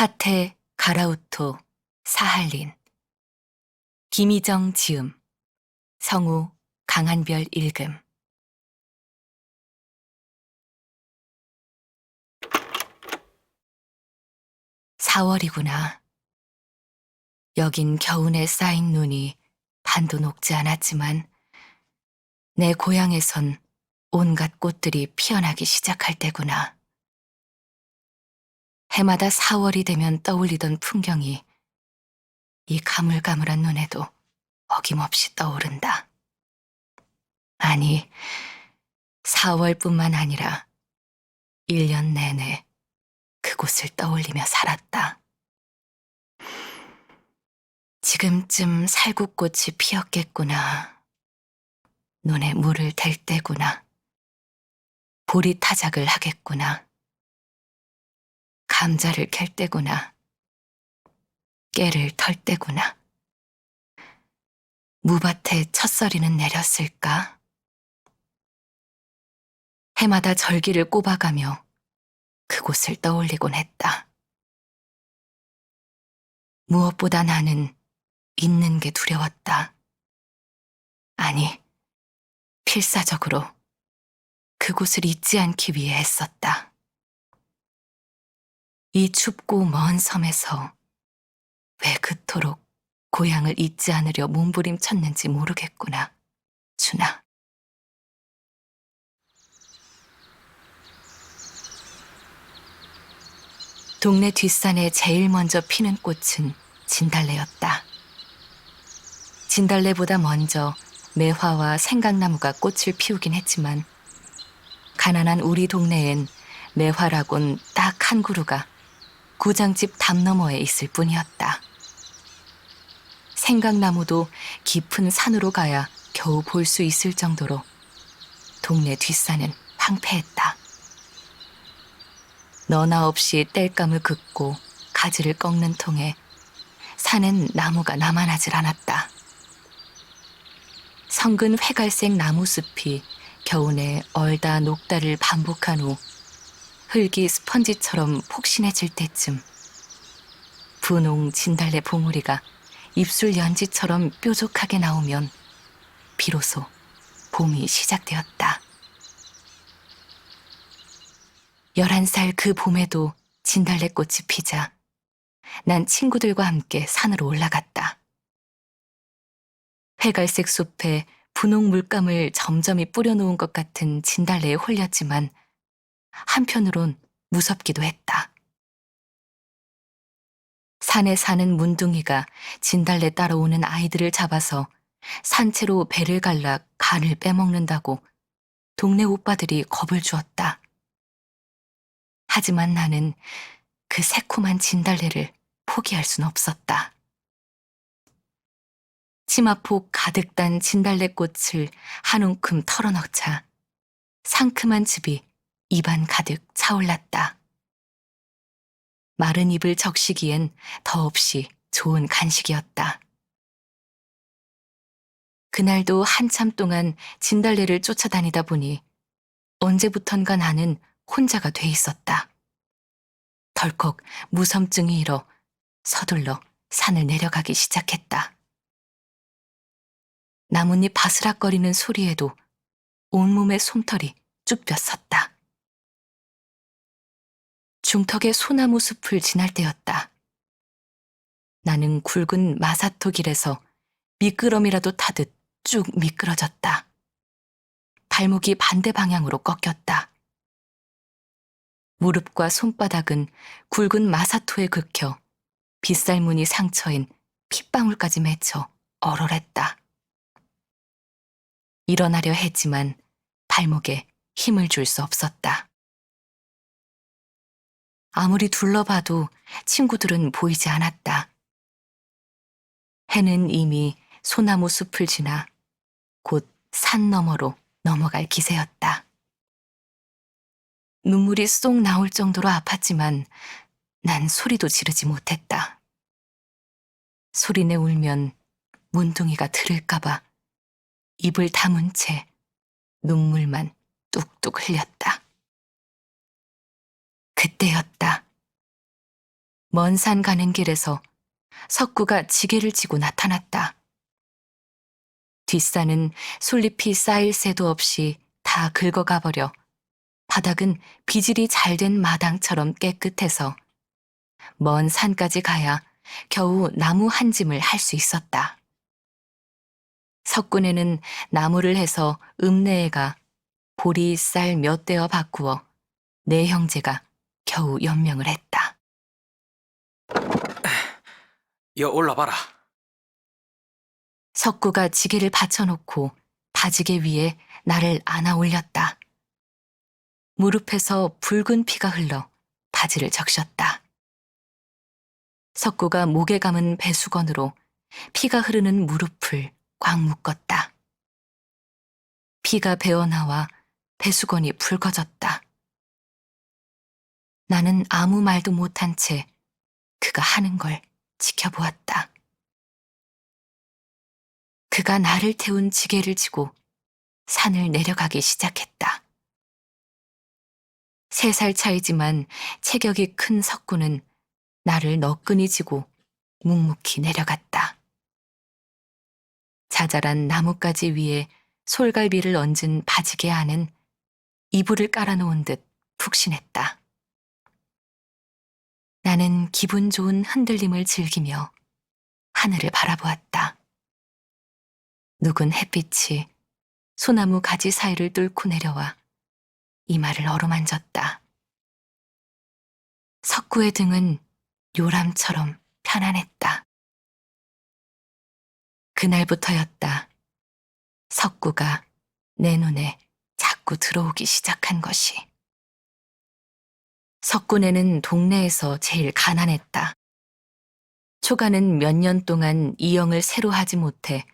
하태 가라우토 사할린 김희정 지음 성우 강한별 읽음 4월이구나. 여긴 겨우내 쌓인 눈이 반도 녹지 않았지만 내 고향에선 온갖 꽃들이 피어나기 시작할 때구나. 해마다 4월이 되면 떠올리던 풍경이 이 가물가물한 눈에도 어김없이 떠오른다. 아니, 4월뿐만 아니라 1년 내내 그곳을 떠올리며 살았다. 지금쯤 살구꽃이 피었겠구나. 눈에 물을 댈 때구나. 보리타작을 하겠구나. 감자를 캘 때구나. 깨를 털 때구나. 무밭에 첫서리는 내렸을까? 해마다 절기를 꼽아가며 그곳을 떠올리곤 했다. 무엇보다 나는 잊는 게 두려웠다. 아니, 필사적으로 그곳을 잊지 않기 위해 애썼다. 이 춥고 먼 섬에서 왜 그토록 고향을 잊지 않으려 몸부림쳤는지 모르겠구나, 준아. 동네 뒷산에 제일 먼저 피는 꽃은 진달래였다. 진달래보다 먼저 매화와 생강나무가 꽃을 피우긴 했지만 가난한 우리 동네엔 매화라곤 딱 한 그루가 구장집 담 너머에 있을 뿐이었다. 생강나무도 깊은 산으로 가야 겨우 볼 수 있을 정도로 동네 뒷산은 황폐했다. 너나 없이 땔감을 긋고 가지를 꺾는 통에 산엔 나무가 남아나질 않았다. 성근 회갈색 나무숲이 겨우내 얼다 녹다를 반복한 후 흙이 스펀지처럼 폭신해질 때쯤 분홍 진달래 봉우리가 입술 연지처럼 뾰족하게 나오면 비로소 봄이 시작되었다. 11살 그 봄에도 진달래꽃이 피자 난 친구들과 함께 산으로 올라갔다. 회갈색 숲에 분홍 물감을 점점이 뿌려놓은 것 같은 진달래에 홀렸지만 한편으론 무섭기도 했다. 산에 사는 문둥이가 진달래 따라오는 아이들을 잡아서 산채로 배를 갈라 간을 빼먹는다고 동네 오빠들이 겁을 주었다. 하지만 나는 그 새콤한 진달래를 포기할 순 없었다. 치마폭 가득 단 진달래꽃을 한 움큼 털어넣자 상큼한 즙이 입안 가득 차올랐다. 마른 입을 적시기엔 더없이 좋은 간식이었다. 그날도 한참 동안 진달래를 쫓아다니다 보니 언제부턴가 나는 혼자가 돼 있었다. 덜컥 무섬증이 일어 서둘러 산을 내려가기 시작했다. 나뭇잎 바스락거리는 소리에도 온몸의 솜털이 쭉 뼈섰다. 중턱의 소나무 숲을 지날 때였다. 나는 굵은 마사토 길에서 미끄럼이라도 타듯 쭉 미끄러졌다. 발목이 반대 방향으로 꺾였다. 무릎과 손바닥은 굵은 마사토에 긁혀 빗살무늬 상처인 핏방울까지 맺혀 얼얼했다. 일어나려 했지만 발목에 힘을 줄 수 없었다. 아무리 둘러봐도 친구들은 보이지 않았다. 해는 이미 소나무 숲을 지나 곧 산 너머로 넘어갈 기세였다. 눈물이 쏙 나올 정도로 아팠지만 난 소리도 지르지 못했다. 소리내 울면 문둥이가 들을까봐 입을 다문 채 눈물만 뚝뚝 흘렸다. 그때였다. 먼 산 가는 길에서 석구가 지게를 지고 나타났다. 뒷산은 솔잎이 쌓일 새도 없이 다 긁어가 버려 바닥은 비질이 잘 된 마당처럼 깨끗해서 먼 산까지 가야 겨우 나무 한 짐을 할 수 있었다. 석군에는 나무를 해서 읍내에가 보리 쌀 몇 대어 바꾸어 내 형제가 겨우 연명을 했다. 여 올라봐라. 석구가 지게를 받쳐놓고 바지개 위에 나를 안아 올렸다. 무릎에서 붉은 피가 흘러 바지를 적셨다. 석구가 목에 감은 배수건으로 피가 흐르는 무릎을 꽉 묶었다. 피가 배어나와 배수건이 붉어졌다. 나는 아무 말도 못한 채 그가 하는 걸 지켜보았다. 그가 나를 태운 지게를 지고 산을 내려가기 시작했다. 3살 차이지만 체격이 큰 석구는 나를 너끈히 지고 묵묵히 내려갔다. 자잘한 나뭇가지 위에 솔갈비를 얹은 바지개 안은 이불을 깔아놓은 듯 푹신했다. 나는 기분 좋은 흔들림을 즐기며 하늘을 바라보았다. 누군 햇빛이 소나무 가지 사이를 뚫고 내려와 이마를 어루만졌다. 석구의 등은 요람처럼 편안했다. 그날부터였다. 석구가 내 눈에 자꾸 들어오기 시작한 것이. 석구네는 동네에서 제일 가난했다. 초가는 몇 년 동안 이영을 새로 하지 못해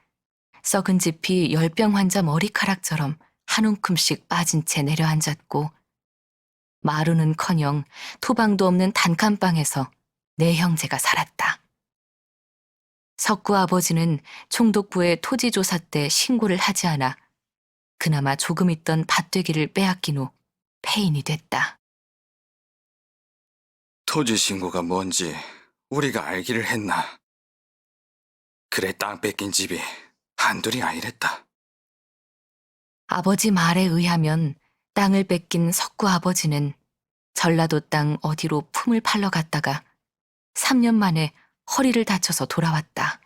썩은 집이 열병 환자 머리카락처럼 한 움큼씩 빠진 채 내려앉았고 마루는커녕 토방도 없는 단칸방에서 내 형제가 살았다. 석구 아버지는 총독부에 토지조사 때 신고를 하지 않아 그나마 조금 있던 밭되기를 빼앗긴 후 폐인이 됐다. 토지 신고가 뭔지 우리가 알기를 했나. 그래 땅 뺏긴 집이 한둘이 아니랬다. 아버지 말에 의하면 땅을 뺏긴 석구 아버지는 전라도 땅 어디로 품을 팔러 갔다가 3년 만에 허리를 다쳐서 돌아왔다.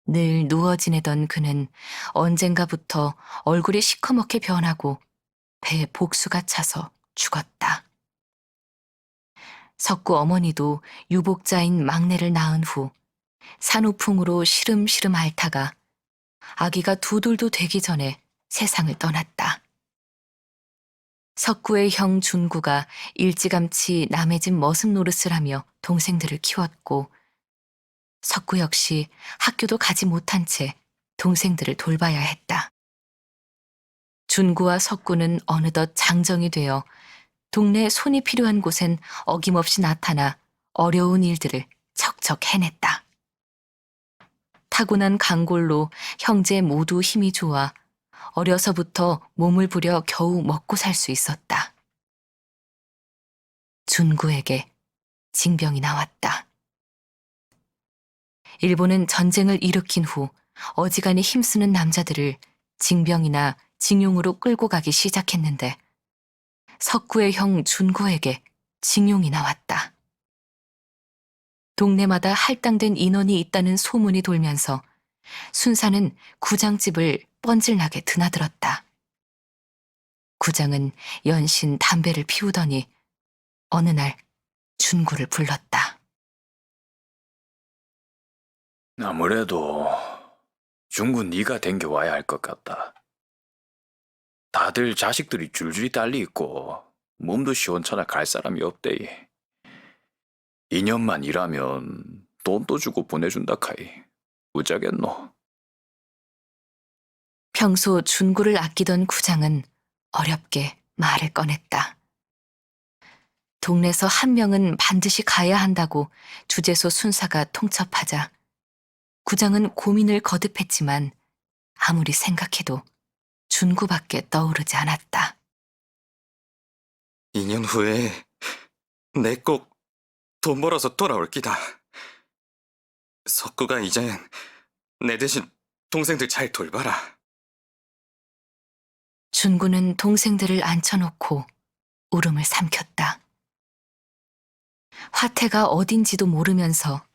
늘 누워 지내던 그는 언젠가부터 얼굴이 시커멓게 변하고 배에 복수가 차서 죽었다. 석구 어머니도 유복자인 막내를 낳은 후 산후풍으로 시름시름 앓다가 아기가 두 돌도 되기 전에 세상을 떠났다. 석구의 형 준구가 일찌감치 남의 집 머슴 노릇을 하며 동생들을 키웠고 석구 역시 학교도 가지 못한 채 동생들을 돌봐야 했다. 준구와 석구는 어느덧 장정이 되어 동네 손이 필요한 곳엔 어김없이 나타나 어려운 일들을 척척 해냈다. 타고난 강골로 형제 모두 힘이 좋아 어려서부터 몸을 부려 겨우 먹고 살 수 있었다. 준구에게 징병이 나왔다. 일본은 전쟁을 일으킨 후 어지간히 힘쓰는 남자들을 징병이나 징용으로 끌고 가기 시작했는데 석구의 형 준구에게 징용이 나왔다. 동네마다 할당된 인원이 있다는 소문이 돌면서 순사는 구장집을 뻔질나게 드나들었다. 구장은 연신 담배를 피우더니 어느 날 준구를 불렀다. 아무래도 중군 네가 댕겨와야 할 것 같다. 다들 자식들이 줄줄이 딸리 있고 몸도 시원찮아 갈 사람이 없대이. 2년만 일하면 돈도 주고 보내준다 카이. 우자겠노? 평소 준구를 아끼던 구장은 어렵게 말을 꺼냈다. 동네에서 한 명은 반드시 가야 한다고 주재소 순사가 통첩하자 구장은 고민을 거듭했지만 아무리 생각해도 준구밖에 떠오르지 않았다. 2년 후에 내 꼭 돈 벌어서 돌아올 기다. 석구가 이젠 내 대신 동생들 잘 돌봐라. 준구는 동생들을 앉혀놓고 울음을 삼켰다. 화태가 어딘지도 모르면서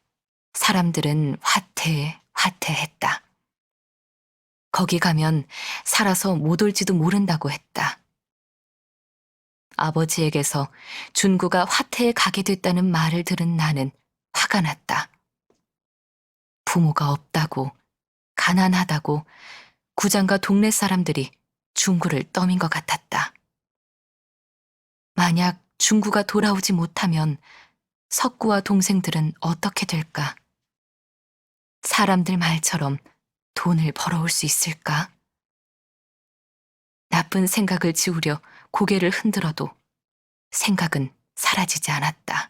사람들은 화태했다. 거기 가면 살아서 못 올지도 모른다고 했다. 아버지에게서 준구가 화태에 가게 됐다는 말을 들은 나는 화가 났다. 부모가 없다고, 가난하다고 구장과 동네 사람들이 준구를 떠민 것 같았다. 만약 준구가 돌아오지 못하면 석구와 동생들은 어떻게 될까? 사람들 말처럼 돈을 벌어올 수 있을까? 나쁜 생각을 지우려 고개를 흔들어도 생각은 사라지지 않았다.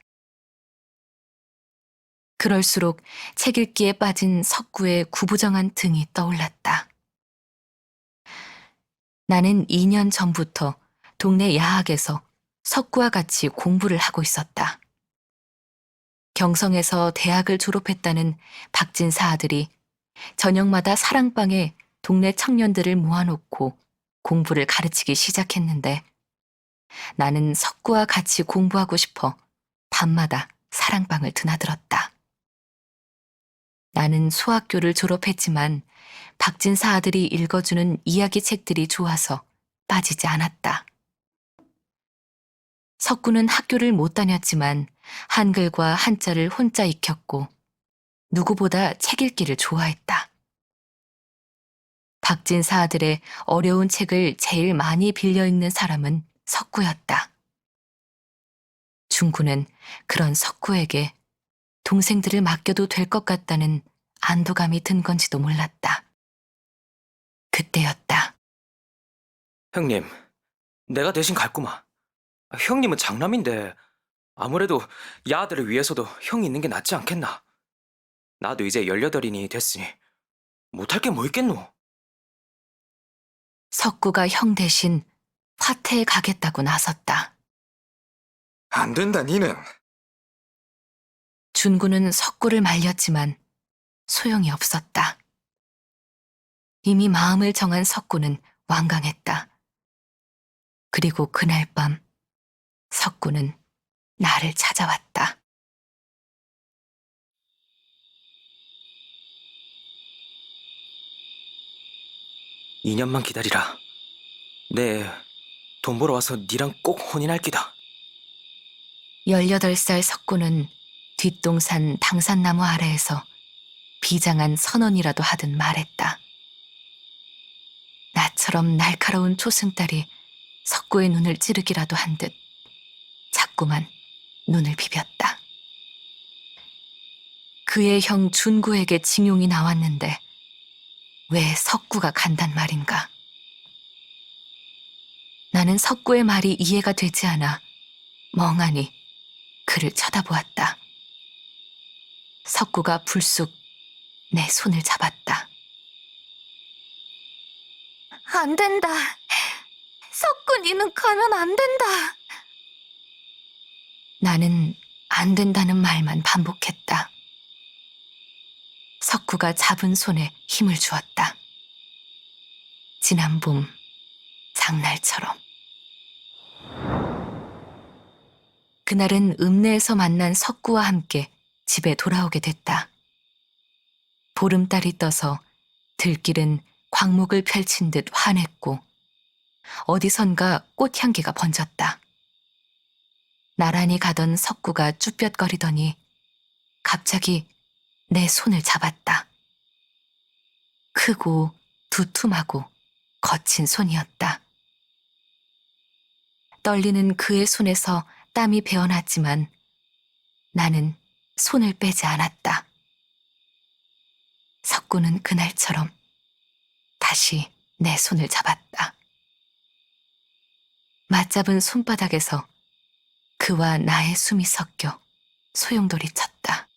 그럴수록 책 읽기에 빠진 석구의 구부정한 등이 떠올랐다. 나는 2년 전부터 동네 야학에서 석구와 같이 공부를 하고 있었다. 경성에서 대학을 졸업했다는 박진사 아들이 저녁마다 사랑방에 동네 청년들을 모아놓고 공부를 가르치기 시작했는데 나는 석구와 같이 공부하고 싶어 밤마다 사랑방을 드나들었다. 나는 소학교를 졸업했지만 박진사 아들이 읽어주는 이야기 책들이 좋아서 빠지지 않았다. 석구는 학교를 못 다녔지만 한글과 한자를 혼자 익혔고 누구보다 책 읽기를 좋아했다. 박진사 아들의 어려운 책을 제일 많이 빌려 읽는 사람은 석구였다. 준구는 그런 석구에게 동생들을 맡겨도 될 것 같다는 안도감이 든 건지도 몰랐다. 그때였다. 형님, 내가 대신 갈구마. 형님은 장남인데 아무래도 야아들을 위해서도 형이 있는 게 낫지 않겠나? 나도 이제 18이니 됐으니 못할 게 뭐 있겠노? 석구가 형 대신 화태에 가겠다고 나섰다. 안 된다, 니는. 준구는 석구를 말렸지만 소용이 없었다. 이미 마음을 정한 석구는 완강했다. 그리고 그날 밤 석구는 나를 찾아왔다. (2년만) 기다리라. 내 돈 벌어 와서 니랑 꼭 혼인할 기다. 18살 석구는 뒷동산 당산나무 아래에서 비장한 선언이라도 하듯 말했다. 나처럼 날카로운 초승달이 석구의 눈을 찌르기라도 한 듯 자꾸만 눈을 비볐다. 그의 형 준구에게 징용이 나왔는데 왜 석구가 간단 말인가? 나는 석구의 말이 이해가 되지 않아 멍하니 그를 쳐다보았다. 석구가 불쑥 내 손을 잡았다. 안 된다. 석구, 니는 가면 안 된다. 나는 안 된다는 말만 반복했다. 석구가 잡은 손에 힘을 주었다. 지난 봄 장날처럼. 그날은 읍내에서 만난 석구와 함께 집에 돌아오게 됐다. 보름달이 떠서 들길은 광목을 펼친 듯 환했고 어디선가 꽃향기가 번졌다. 나란히 가던 석구가 쭈뼛거리더니 갑자기 내 손을 잡았다. 크고 두툼하고 거친 손이었다. 떨리는 그의 손에서 땀이 배어났지만 나는 손을 빼지 않았다. 석구는 그날처럼 다시 내 손을 잡았다. 맞잡은 손바닥에서 그와 나의 숨이 섞여 소용돌이 쳤다.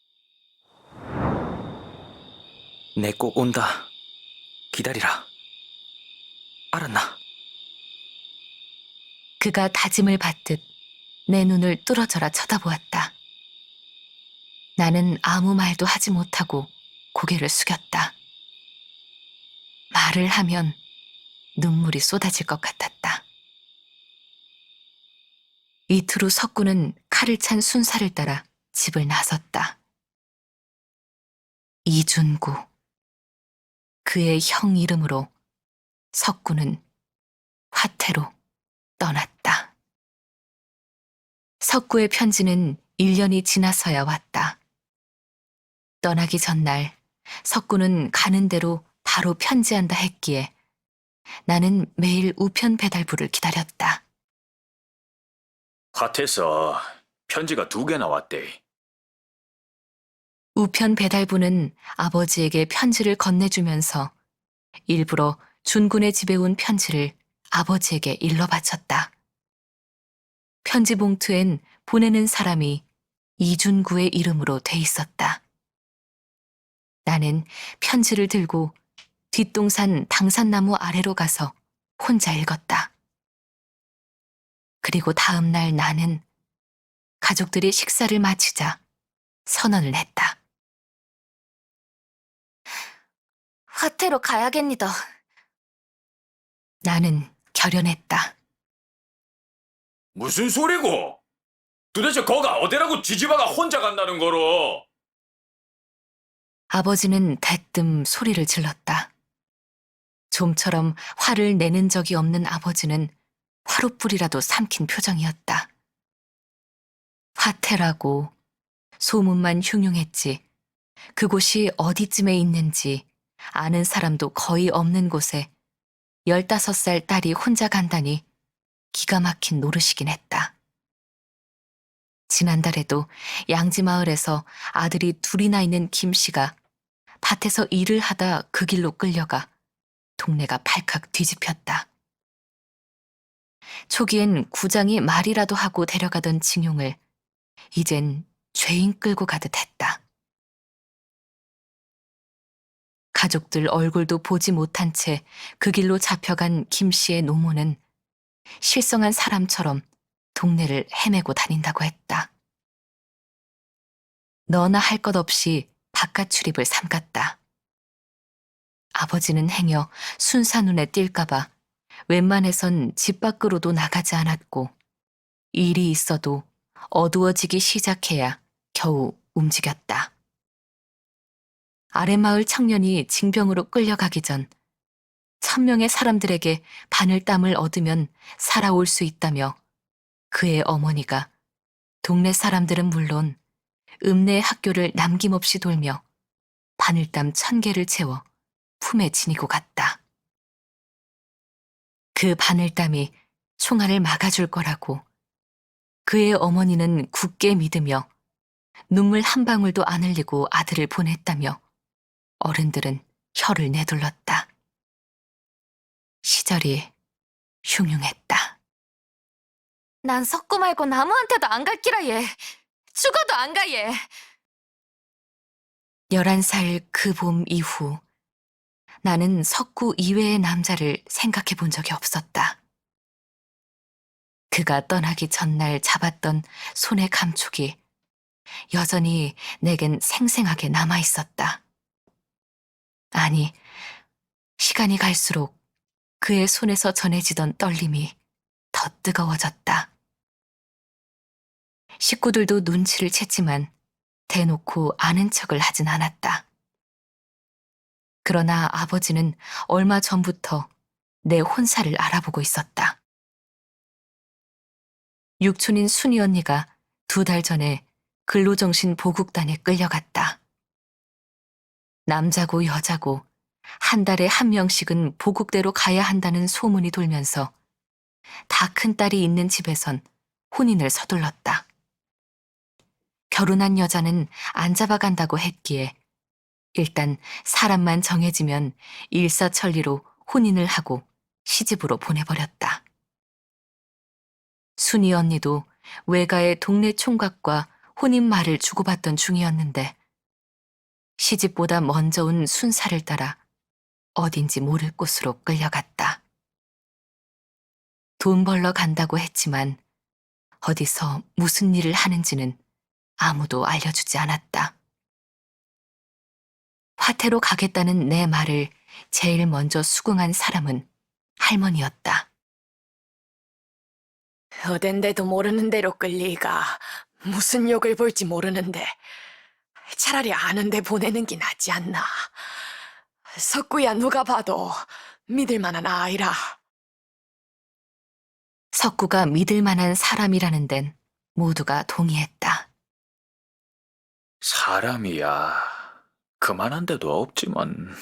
내 꼭 온다. 기다리라. 알았나? 그가 다짐을 받듯 내 눈을 뚫어져라 쳐다보았다. 나는 아무 말도 하지 못하고 고개를 숙였다. 말을 하면 눈물이 쏟아질 것 같았다. 이틀 후 석구는 칼을 찬 순사를 따라 집을 나섰다. 이준구. 그의 형 이름으로 석구는 화태로 떠났다. 석구의 편지는 1년이 지나서야 왔다. 떠나기 전날 석구는 가는 대로 바로 편지한다 했기에 나는 매일 우편 배달부를 기다렸다. 밭에서 편지가 2개나 왔대. 우편 배달부는 아버지에게 편지를 건네주면서 일부러 준군의 집에 온 편지를 아버지에게 일러 바쳤다. 편지 봉투엔 보내는 사람이 이준구의 이름으로 돼 있었다. 나는 편지를 들고 뒷동산 당산나무 아래로 가서 혼자 읽었다. 그리고 다음 날 나는 가족들이 식사를 마치자 선언을 했다. 화태로 가야겠니다. 나는 결연했다. 무슨 소리고? 도대체 거가 어디라고 지지바가 혼자 간다는 거로? 아버지는 대뜸 소리를 질렀다. 좀처럼 화를 내는 적이 없는 아버지는 화롯불이라도 삼킨 표정이었다. 화태라고 소문만 흉흉했지 그곳이 어디쯤에 있는지 아는 사람도 거의 없는 곳에 15살 딸이 혼자 간다니 기가 막힌 노릇이긴 했다. 지난달에도 양지마을에서 아들이 2이나 있는 김 씨가 밭에서 일을 하다 그 길로 끌려가 동네가 발칵 뒤집혔다. 초기엔 구장이 말이라도 하고 데려가던 징용을 이젠 죄인 끌고 가듯 했다. 가족들 얼굴도 보지 못한 채 그 길로 잡혀간 김 씨의 노모는 실성한 사람처럼 동네를 헤매고 다닌다고 했다. 너나 할 것 없이 바깥 출입을 삼갔다. 아버지는 행여 순사 눈에 띌까봐 웬만해선 집 밖으로도 나가지 않았고 일이 있어도 어두워지기 시작해야 겨우 움직였다. 아랫마을 청년이 징병으로 끌려가기 전 1000명의 사람들에게 바늘땀을 얻으면 살아올 수 있다며 그의 어머니가 동네 사람들은 물론 읍내 학교를 남김없이 돌며 바늘땀 1000개를 채워 품에 지니고 갔다. 그 바늘땀이 총알을 막아줄 거라고 그의 어머니는 굳게 믿으며 눈물 한 방울도 안 흘리고 아들을 보냈다며 어른들은 혀를 내둘렀다. 시절이 흉흉했다. 난 석구 말고 아무한테도 안 갈기라 얘. 죽어도 안 가 얘. 11살 그 봄 이후 나는 석구 이외의 남자를 생각해 본 적이 없었다. 그가 떠나기 전날 잡았던 손의 감촉이 여전히 내겐 생생하게 남아 있었다. 아니, 시간이 갈수록 그의 손에서 전해지던 떨림이 더 뜨거워졌다. 식구들도 눈치를 챘지만 대놓고 아는 척을 하진 않았다. 그러나 아버지는 얼마 전부터 내 혼사를 알아보고 있었다. 육촌인 순이 언니가 2달 전에 근로정신 보국단에 끌려갔다. 남자고 여자고 한 달에 1명씩은 보국대로 가야 한다는 소문이 돌면서 다 큰 딸이 있는 집에선 혼인을 서둘렀다. 결혼한 여자는 안 잡아간다고 했기에 일단 사람만 정해지면 일사천리로 혼인을 하고 시집으로 보내버렸다. 순이 언니도 외가의 동네 총각과 혼인말을 주고받던 중이었는데 시집보다 먼저 온 순사를 따라 어딘지 모를 곳으로 끌려갔다. 돈 벌러 간다고 했지만 어디서 무슨 일을 하는지는 아무도 알려주지 않았다. 화태로 가겠다는 내 말을 제일 먼저 수긍한 사람은 할머니였다. 어딘데도 모르는 대로 끌리가 무슨 욕을 볼지 모르는데 차라리 아는 데 보내는 게 낫지 않나. 석구야 누가 봐도 믿을 만한 아이라. 석구가 믿을 만한 사람이라는 데는 모두가 동의했다. 사람이야. 그만한 데도 없지만.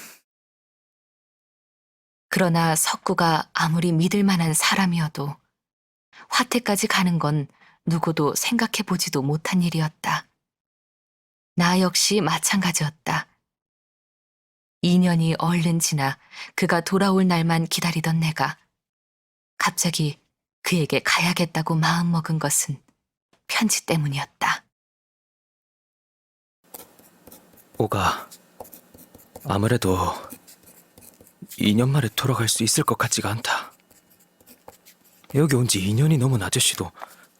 그러나 석구가 아무리 믿을 만한 사람이어도 화태까지 가는 건 누구도 생각해보지도 못한 일이었다. 나 역시 마찬가지였다. 2년이 얼른 지나 그가 돌아올 날만 기다리던 내가 갑자기 그에게 가야겠다고 마음먹은 것은 편지 때문이었다. 오가, 아무래도 2년 만에 돌아갈 수 있을 것 같지가 않다. 여기 온 지 2년이 넘은 아저씨도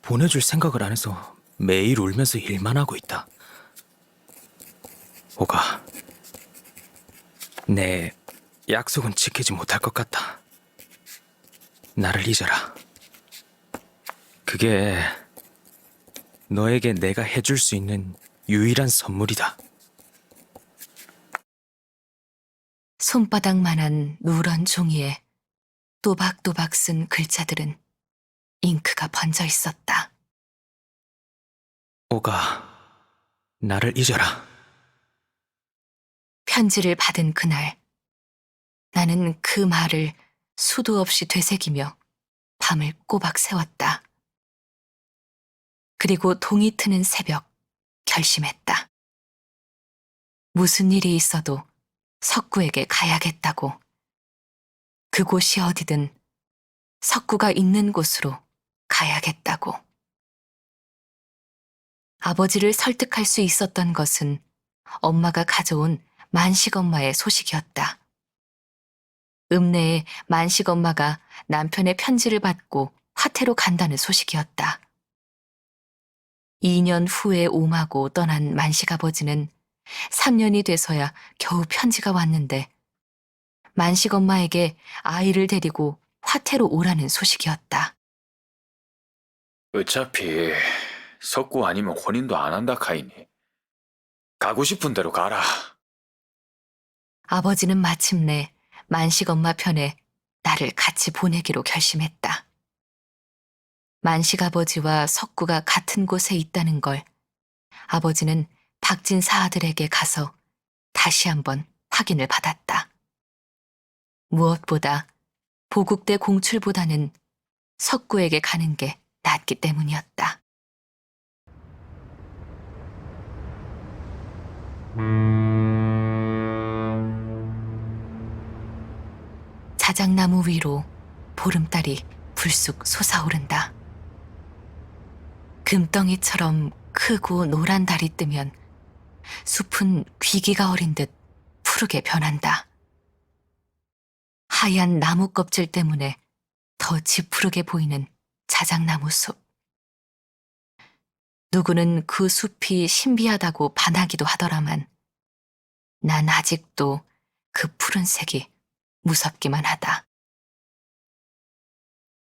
보내줄 생각을 안 해서 매일 울면서 일만 하고 있다. 오가, 내 약속은 지키지 못할 것 같다. 나를 잊어라. 그게 너에게 내가 해줄 수 있는 유일한 선물이다. 손바닥만한 누런 종이에 또박또박 쓴 글자들은 잉크가 번져 있었다. 오가, 나를 잊어라. 편지를 받은 그날, 나는 그 말을 수도 없이 되새기며 밤을 꼬박 새웠다. 그리고 동이 트는 새벽, 결심했다. 무슨 일이 있어도 석구에게 가야겠다고. 그곳이 어디든 석구가 있는 곳으로 가야겠다고. 아버지를 설득할 수 있었던 것은 엄마가 가져온 만식엄마의 소식이었다. 읍내에 만식엄마가 남편의 편지를 받고 화태로 간다는 소식이었다. 2년 후에 옹하고 떠난 만식아버지는 3년이 돼서야 겨우 편지가 왔는데 만식엄마에게 아이를 데리고 화태로 오라는 소식이었다. 어차피 석구 아니면 혼인도 안 한다 카이니. 가고 싶은 대로 가라. 아버지는 마침내 만식엄마 편에 나를 같이 보내기로 결심했다. 만식아버지와 석구가 같은 곳에 있다는 걸 아버지는 박진사 아들에게 가서 다시 한번 확인을 받았다. 무엇보다 보국대 공출보다는 석구에게 가는 게 낫기 때문이었다. 자작나무 위로 보름달이 불쑥 솟아오른다. 금덩이처럼 크고 노란 달이 뜨면 숲은 귀기가 어린 듯 푸르게 변한다. 하얀 나무 껍질 때문에 더 지푸르게 보이는 자작나무 숲. 누구는 그 숲이 신비하다고 반하기도 하더라만 난 아직도 그 푸른색이 무섭기만 하다.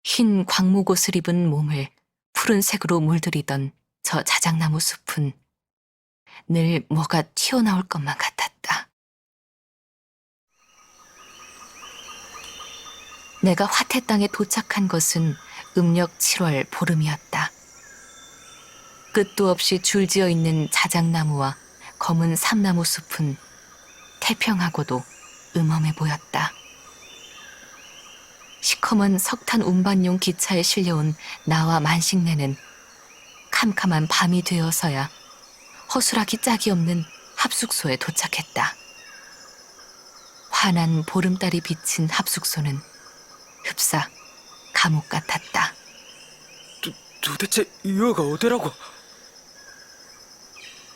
흰 광목옷을 입은 몸을 푸른색으로 물들이던 저 자작나무 숲은 늘 뭐가 튀어나올 것만 같았다. 내가 화태 땅에 도착한 것은 음력 7월 보름이었다. 끝도 없이 줄지어 있는 자작나무와 검은 삼나무 숲은 태평하고도 음험해 보였다. 시커먼 석탄 운반용 기차에 실려온 나와 만식네는 캄캄한 밤이 되어서야 허술하기 짝이 없는 합숙소에 도착했다. 환한 보름달이 비친 합숙소는 흡사 감옥 같았다. 도대체 여가 어디라고?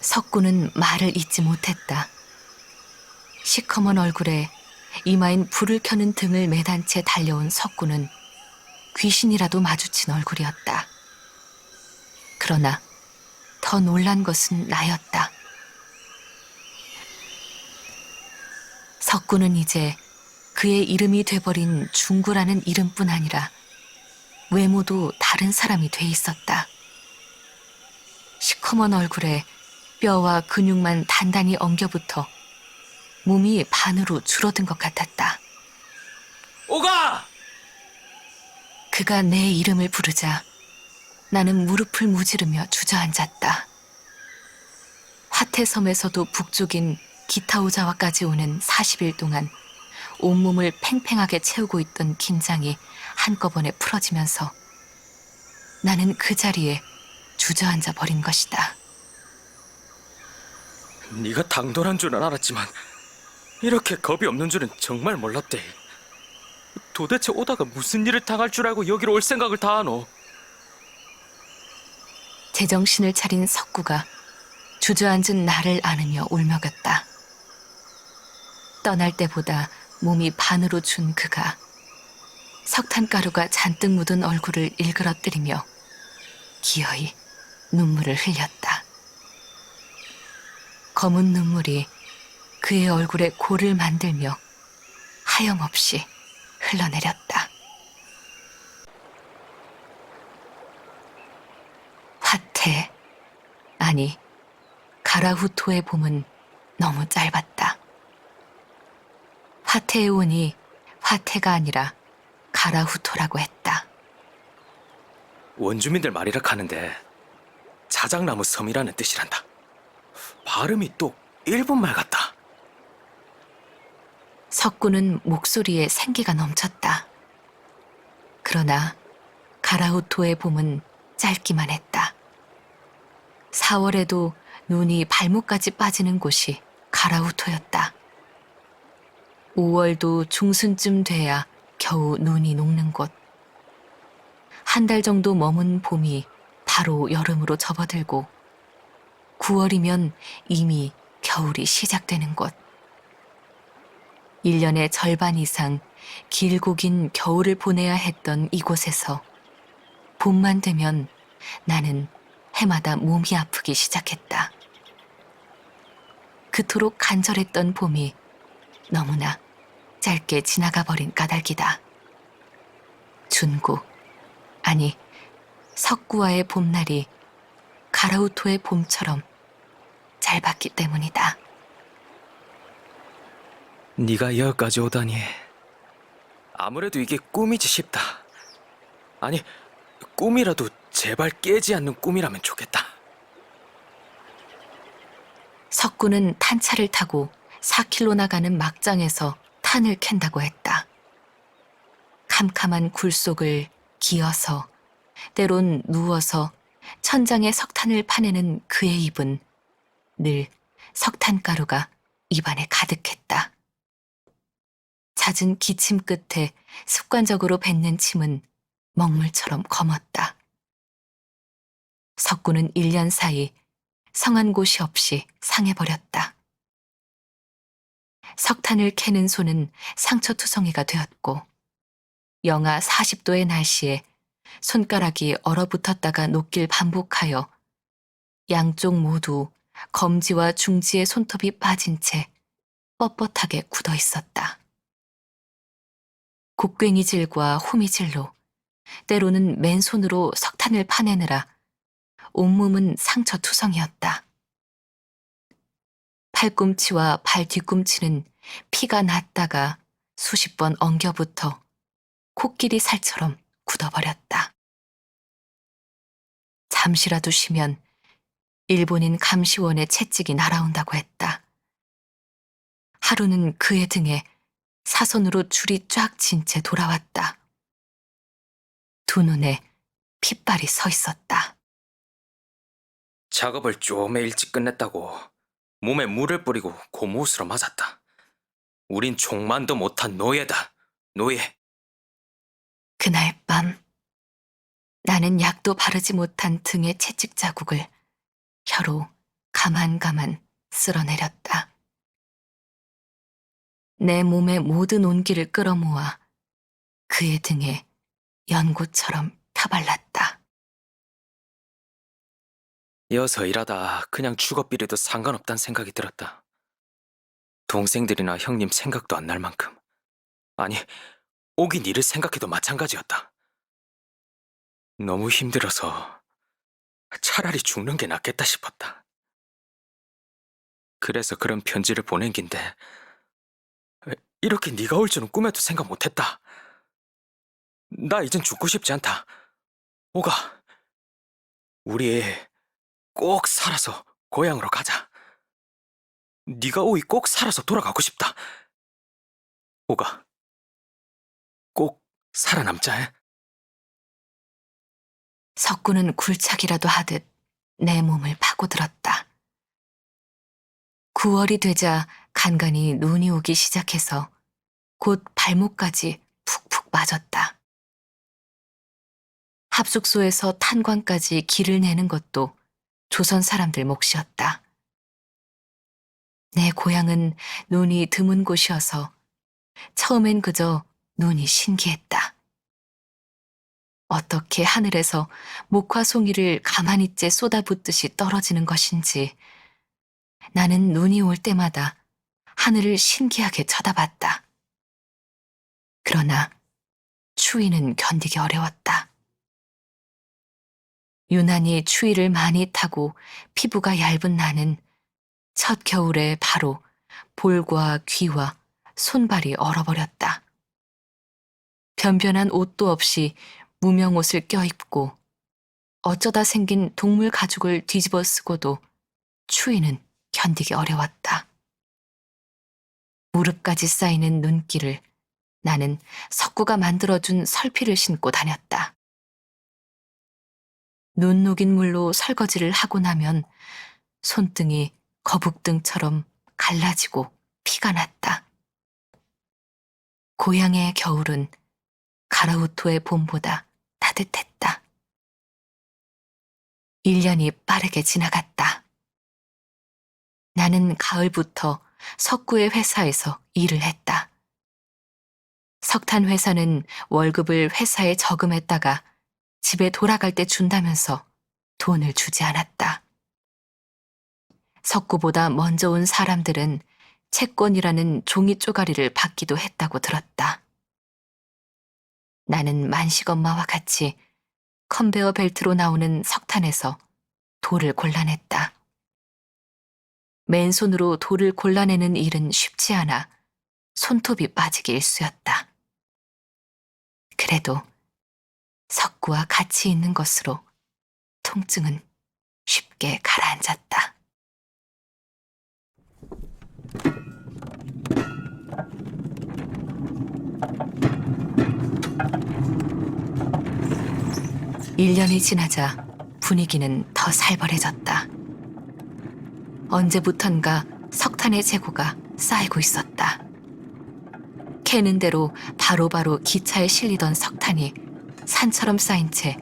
석구는 말을 잇지 못했다. 시커먼 얼굴에 이마엔 불을 켜는 등을 매단 채 달려온 석구는 귀신이라도 마주친 얼굴이었다. 그러나 더 놀란 것은 나였다. 석구는 이제 그의 이름이 돼버린 중구라는 이름뿐 아니라 외모도 다른 사람이 돼 있었다. 시커먼 얼굴에 뼈와 근육만 단단히 엉겨붙어 몸이 반으로 줄어든 것 같았다. 오가! 그가 내 이름을 부르자 나는 무릎을 무지르며 주저앉았다. 화태섬에서도 북쪽인 기타오자와까지 오는 40일 동안 온몸을 팽팽하게 채우고 있던 긴장이 한꺼번에 풀어지면서 나는 그 자리에 주저앉아 버린 것이다. 네가 당돌한 줄은 알았지만 이렇게 겁이 없는 줄은 정말 몰랐대. 도대체 오다가 무슨 일을 당할 줄 알고 여기로 올 생각을 다 하노? 제정신을 차린 석구가 주저앉은 나를 안으며 울먹였다. 떠날 때보다 몸이 반으로 준 그가 석탄가루가 잔뜩 묻은 얼굴을 일그러뜨리며 기어이 눈물을 흘렸다. 검은 눈물이 그의 얼굴에 골을 만들며 하염없이 흘러내렸다. 화태, 아니 가라후토의 봄은 너무 짧았다. 화태에 오니 화태가 아니라 가라후토라고 했다. 원주민들 말이라 하는데 자작나무 섬이라는 뜻이란다. 발음이 또 일본말 같다. 석구는 목소리에 생기가 넘쳤다. 그러나 가라후토의 봄은 짧기만 했다. 4월에도 눈이 발목까지 빠지는 곳이 가라후토였다. 5월도 중순쯤 돼야 겨우 눈이 녹는 곳. 한 달 정도 머문 봄이 바로 여름으로 접어들고 9월이면 이미 겨울이 시작되는 곳. 1년의 절반 이상 길고 긴 겨울을 보내야 했던 이곳에서 봄만 되면 나는 해마다 몸이 아프기 시작했다. 그토록 간절했던 봄이 너무나 짧게 지나가 버린 까닭이다. 준구, 아니 석구와의 봄날이 가라우토의 봄처럼 짧았기 때문이다. 네가 여기까지 오다니 아무래도 이게 꿈이지 싶다. 아니, 꿈이라도 제발 깨지 않는 꿈이라면 좋겠다. 석구는 탄차를 타고 4킬로 나가는 막장에서 탄을 캔다고 했다. 캄캄한 굴 속을 기어서 때론 누워서 천장에 석탄을 파내는 그의 입은 늘 석탄가루가 입안에 가득했다. 잦은 기침 끝에 습관적으로 뱉는 침은 먹물처럼 검었다. 석구는 1년 사이 성한 곳이 없이 상해버렸다. 석탄을 캐는 손은 상처투성이가 되었고 영하 40도의 날씨에 손가락이 얼어붙었다가 녹길 반복하여 양쪽 모두 검지와 중지의 손톱이 빠진 채 뻣뻣하게 굳어 있었다. 곡괭이질과 호미질로 때로는 맨손으로 석탄을 파내느라 온몸은 상처투성이었다. 팔꿈치와 발 뒤꿈치는 피가 났다가 수십 번 엉겨붙어 코끼리 살처럼 굳어버렸다. 잠시라도 쉬면 일본인 감시원의 채찍이 날아온다고 했다. 하루는 그의 등에 사선으로 줄이 쫙 진 채 돌아왔다. 두 눈에 핏발이 서 있었다. 작업을 좀 일찍 끝냈다고 몸에 물을 뿌리고 고무옷으로 맞았다. 우린 종만도 못한 노예다, 노예. 그날 밤 나는 약도 바르지 못한 등의 채찍 자국을 혀로 가만가만 쓸어내렸다. 내 몸의 모든 온기를 끌어모아 그의 등에 연고처럼 펴발랐다. 이어서 일하다 그냥 죽어비려도 상관없다는 생각이 들었다. 동생들이나 형님 생각도 안 날 만큼. 아니, 오긴 일을 생각해도 마찬가지였다. 너무 힘들어서 차라리 죽는 게 낫겠다 싶었다. 그래서 그런 편지를 보낸 긴데 이렇게 네가 올 줄은 꿈에도 생각 못했다. 나 이젠 죽고 싶지 않다. 오가, 우리 꼭 살아서 고향으로 가자. 네가 오이 꼭 살아서 돌아가고 싶다. 오가, 꼭 살아남자. 석구는 굴착이라도 하듯 내 몸을 파고들었다. 9월이 되자 간간히 눈이 오기 시작해서 곧 발목까지 푹푹 맞았다. 합숙소에서 탄광까지 길을 내는 것도 조선 사람들 몫이었다. 내 고향은 눈이 드문 곳이어서 처음엔 그저 눈이 신기했다. 어떻게 하늘에서 목화송이를 가만히 째 쏟아붓듯이 떨어지는 것인지 나는 눈이 올 때마다 하늘을 신기하게 쳐다봤다. 그러나 추위는 견디기 어려웠다. 유난히 추위를 많이 타고 피부가 얇은 나는 첫 겨울에 바로 볼과 귀와 손발이 얼어버렸다. 변변한 옷도 없이 무명 옷을 껴입고 어쩌다 생긴 동물 가죽을 뒤집어 쓰고도 추위는 견디기 어려웠다. 무릎까지 쌓이는 눈길을 나는 석구가 만들어준 설피를 신고 다녔다. 눈 녹인 물로 설거지를 하고 나면 손등이 거북등처럼 갈라지고 피가 났다. 고향의 겨울은 가라우토의 봄보다 따뜻했다. 1년이 빠르게 지나갔다. 나는 가을부터 석구의 회사에서 일을 했다. 석탄 회사는 월급을 회사에 저금했다가 집에 돌아갈 때 준다면서 돈을 주지 않았다. 석구보다 먼저 온 사람들은 채권이라는 종이 쪼가리를 받기도 했다고 들었다. 나는 만식 엄마와 같이 컨베어 벨트로 나오는 석탄에서 돌을 골라냈다. 맨손으로 돌을 골라내는 일은 쉽지 않아 손톱이 빠지기 일쑤였다. 그래도 석구와 같이 있는 것으로 통증은 쉽게 가라앉았다. 일 년이 지나자 분위기는 더 살벌해졌다. 언제부턴가 석탄의 재고가 쌓이고 있었다. 캐는 대로 바로바로 기차에 실리던 석탄이 산처럼 쌓인 채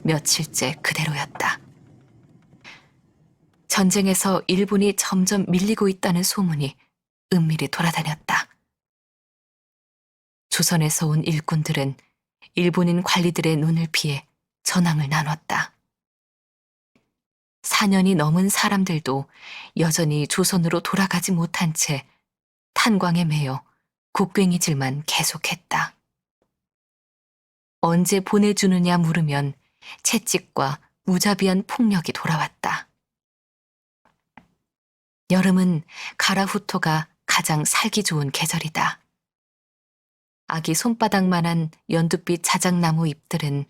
며칠째 그대로였다. 전쟁에서 일본이 점점 밀리고 있다는 소문이 은밀히 돌아다녔다. 조선에서 온 일꾼들은 일본인 관리들의 눈을 피해 전황을 나눴다. 4년이 넘은 사람들도 여전히 조선으로 돌아가지 못한 채 탄광에 매여 곡괭이질만 계속했다. 언제 보내주느냐 물으면 채찍과 무자비한 폭력이 돌아왔다. 여름은 가라후토가 가장 살기 좋은 계절이다. 아기 손바닥만한 연두빛 자작나무 잎들은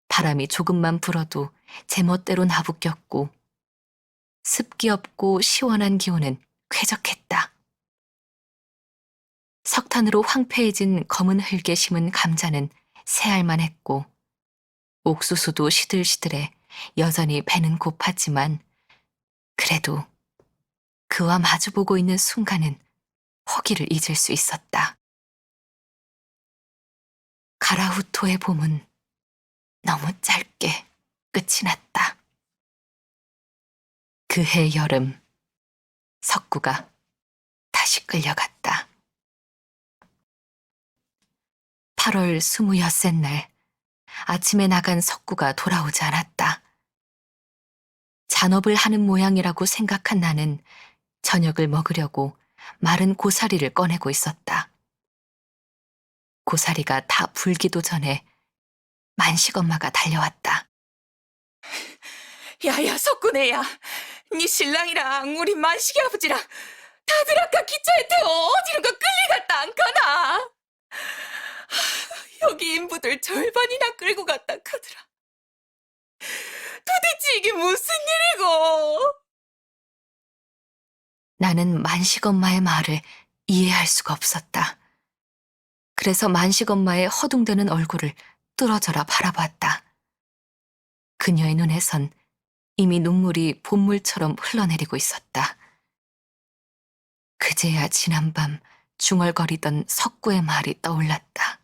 바람이 조금만 불어도 제멋대로 나부꼈고 습기 없고 시원한 기운은 쾌적했다. 석탄으로 황폐해진 검은 흙에 심은 감자는 새알만 했고 옥수수도 시들시들해 여전히 배는 고팠지만 그래도 그와 마주보고 있는 순간은 허기를 잊을 수 있었다. 가라후토의 봄은 너무 짧게 끝이 났다. 그해 여름, 석구가 다시 끌려갔다. 8월 26째 날 아침에 나간 석구가 돌아오지 않았다. 잔업을 하는 모양이라고 생각한 나는 저녁을 먹으려고 마른 고사리를 꺼내고 있었다. 고사리가 다 불기도 전에 만식 엄마가 달려왔다. 야야 석구네야, 네 신랑이랑 우리 만식이 아버지랑 다들 아까 기차에 태워 어디론가 끌려갔다 안 가나? 여기 인부들 절반이나 끌고 갔다 카더라. 도대체 이게 무슨 일이고? 나는 만식 엄마의 말을 이해할 수가 없었다. 그래서 만식 엄마의 허둥대는 얼굴을 뚫어져라 바라봤다. 그녀의 눈에선 이미 눈물이 봇물처럼 흘러내리고 있었다. 그제야 지난밤 중얼거리던 석구의 말이 떠올랐다.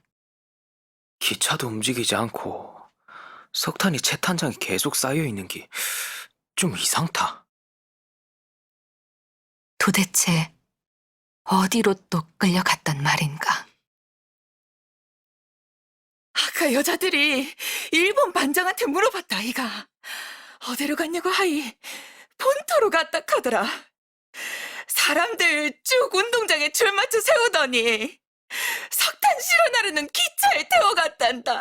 기차도 움직이지 않고 석탄이 채탄장에 계속 쌓여있는 게 좀 이상타. 도대체 어디로 또 끌려갔단 말인가? 아까 여자들이 일본 반장한테 물어봤다 아이가. 어디로 갔냐고 하이 본토로 갔다 카더라. 사람들 쭉 운동장에 줄 맞춰 세우더니 석탄 실어 나르는 기차에 태워갔단다.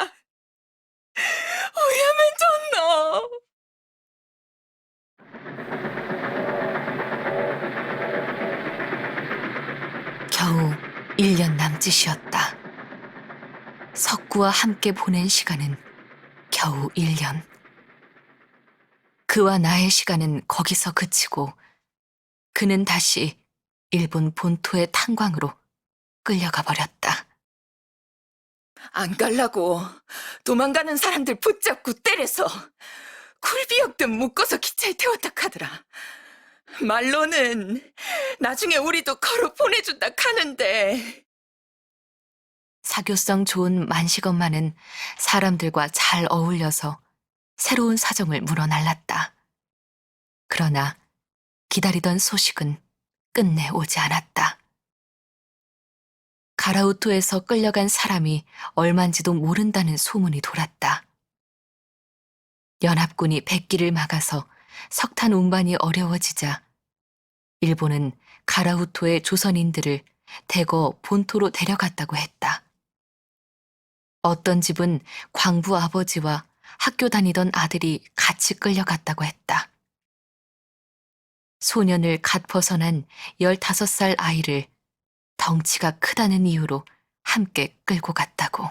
오야면 좋노. 겨우 1년 남짓이었다. 석구와 함께 보낸 시간은 겨우 1년. 그와 나의 시간은 거기서 그치고 그는 다시 일본 본토의 탄광으로 끌려가 버렸다. 안 갈라고 도망가는 사람들 붙잡고 때려서 굴비역든 묶어서 기차에 태웠다 카더라. 말로는 나중에 우리도 걸어 보내준다 카는데. 사교성 좋은 만식 엄마는 사람들과 잘 어울려서 새로운 사정을 물어날랐다. 그러나 기다리던 소식은 끝내 오지 않았다. 가라우토에서 끌려간 사람이 얼만지도 모른다는 소문이 돌았다. 연합군이 백기를 막아서 석탄 운반이 어려워지자 일본은 가라우토의 조선인들을 대거 본토로 데려갔다고 했다. 어떤 집은 광부 아버지와 학교 다니던 아들이 같이 끌려갔다고 했다. 소년을 갓 벗어난 15살 아이를 덩치가 크다는 이유로 함께 끌고 갔다고.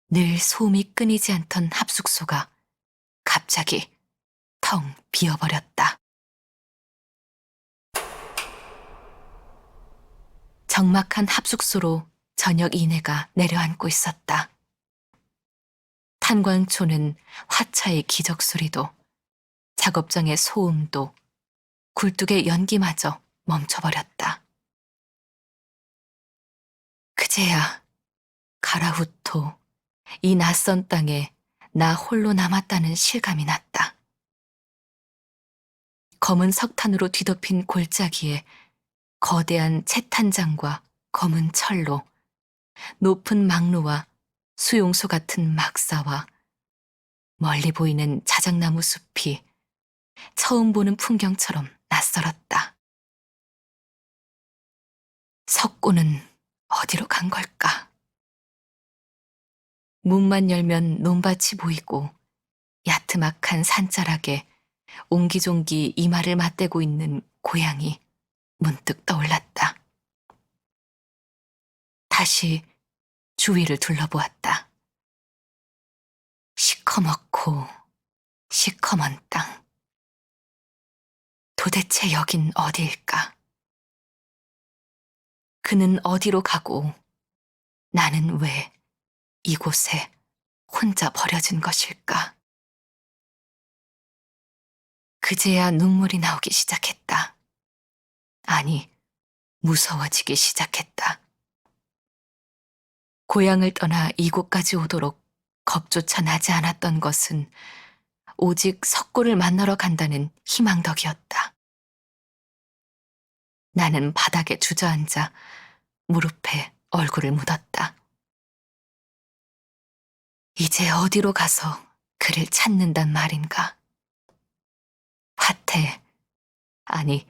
늘 소음이 끊이지 않던 합숙소가 갑자기 텅 비어버렸다. 적막한 합숙소로 저녁 이내가 내려앉고 있었다. 탄광초는 화차의 기적 소리도 작업장의 소음도 굴뚝의 연기마저 멈춰버렸다. 그제야 가라후토, 이 낯선 땅에 나 홀로 남았다는 실감이 났다. 검은 석탄으로 뒤덮인 골짜기에 거대한 채탄장과 검은 철로, 높은 막루와 수용소 같은 막사와 멀리 보이는 자작나무 숲이 처음 보는 풍경처럼 낯설었다. 석구는 어디로 간 걸까? 문만 열면 논밭이 보이고 야트막한 산자락에 옹기종기 이마를 맞대고 있는 고향이 문득 떠올랐다. 다시 주위를 둘러보았다. 시커멓고 시커먼 땅. 도대체 여긴 어디일까? 그는 어디로 가고 나는 왜 이곳에 혼자 버려진 것일까? 그제야 눈물이 나오기 시작했다. 아니, 무서워지기 시작했다. 고향을 떠나 이곳까지 오도록 겁조차 나지 않았던 것은 오직 석구를 만나러 간다는 희망 덕이었다. 나는 바닥에 주저앉아 무릎에 얼굴을 묻었다. 이제 어디로 가서 그를 찾는단 말인가? 밭에, 아니,